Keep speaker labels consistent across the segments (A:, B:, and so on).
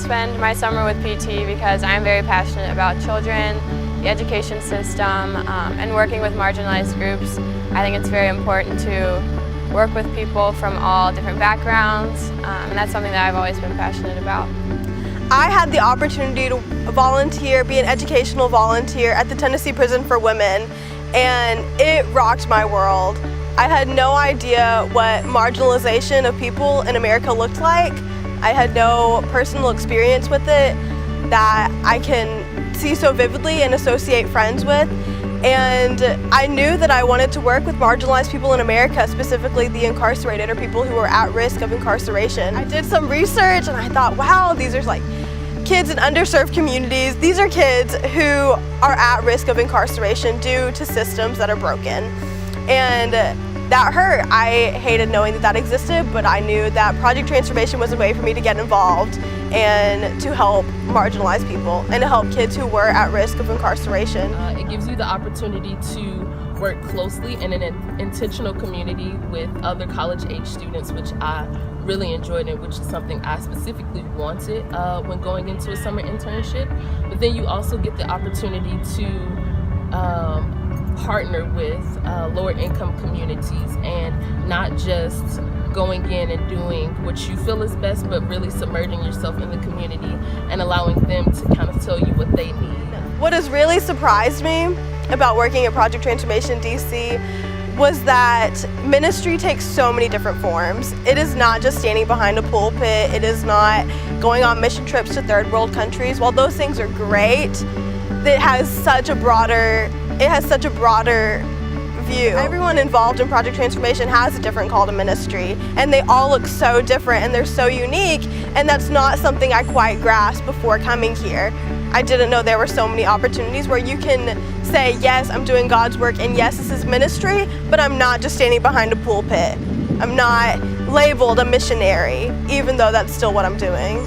A: spend my summer with PT because I'm very passionate about children, the education system, and working with marginalized groups. I think it's very important to work with people from all different backgrounds, and that's something that I've always been passionate about.
B: I had the opportunity to volunteer, be an educational volunteer at the Tennessee Prison for Women, and it rocked my world. I had no idea what marginalization of people in America looked like. I had no personal experience with it that I can see so vividly and associate friends with. And I knew that I wanted to work with marginalized people in America, specifically the incarcerated or people who are at risk of incarceration. I did some research and I thought, wow, these are like kids in underserved communities. These are kids who are at risk of incarceration due to systems that are broken. And that hurt. I hated knowing that that existed, but I knew that Project Transformation was a way for me to get involved and to help marginalized people and to help kids who were at risk of incarceration.
C: It gives you the opportunity to work closely in an intentional community with other college-age students, which I really enjoyed and which is something I specifically wanted when going into a summer internship. But then you also get the opportunity to partner with lower income communities and not just going in and doing what you feel is best, but really submerging yourself in the community and allowing them to kind of tell you what they need.
B: What has really surprised me about working at Project Transformation DC was that ministry takes so many different forms. It is not just standing behind a pulpit, it is not going on mission trips to third world countries. While those things are great, it has such a broader view. Everyone involved in Project Transformation has a different call to ministry, and they all look so different and they're so unique, and that's not something I quite grasped before coming here. I didn't know there were so many opportunities where you can say, yes, I'm doing God's work, and yes, this is ministry, but I'm not just standing behind a pulpit. I'm not labeled a missionary, even though that's still what I'm doing.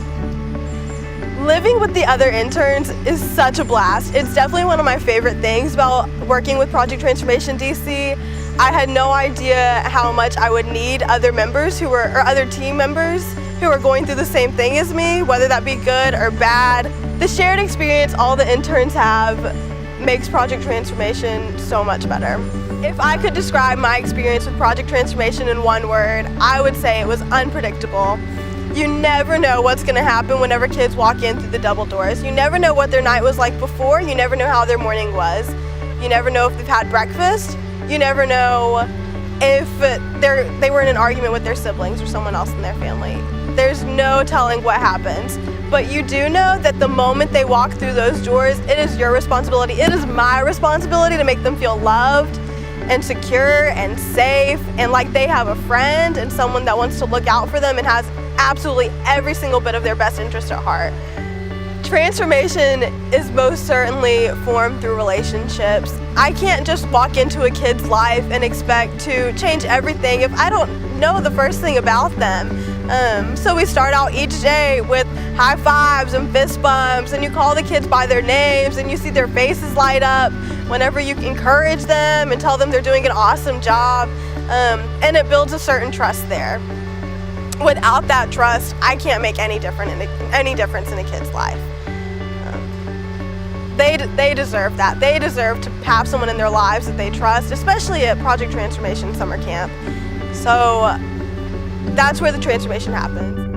B: Living with the other interns is such a blast. It's definitely one of my favorite things about working with Project Transformation DC. I had no idea how much I would need other members or other team members who are going through the same thing as me, whether that be good or bad. The shared experience all the interns have makes Project Transformation so much better. If I could describe my experience with Project Transformation in one word, I would say it was unpredictable. You never know what's going to happen whenever kids walk in through the double doors. You never know what their night was like before. You never know how their morning was. You never know if they've had breakfast. You never know if they were in an argument with their siblings or someone else in their family. There's no telling what happens. But you do know that the moment they walk through those doors, it is your responsibility. It is my responsibility to make them feel loved and secure and safe and like they have a friend and someone that wants to look out for them and has absolutely every single bit of their best interest at heart. Transformation is most certainly formed through relationships. I can't just walk into a kid's life and expect to change everything if I don't know the first thing about them. So we start out each day with high fives and fist bumps, and you call the kids by their names and you see their faces light up whenever you encourage them and tell them they're doing an awesome job, and it builds a certain trust there. Without that trust, I can't make any difference in a kid's life. They deserve that. They deserve to have someone in their lives that they trust, especially at Project Transformation Summer Camp. So that's where the transformation happens.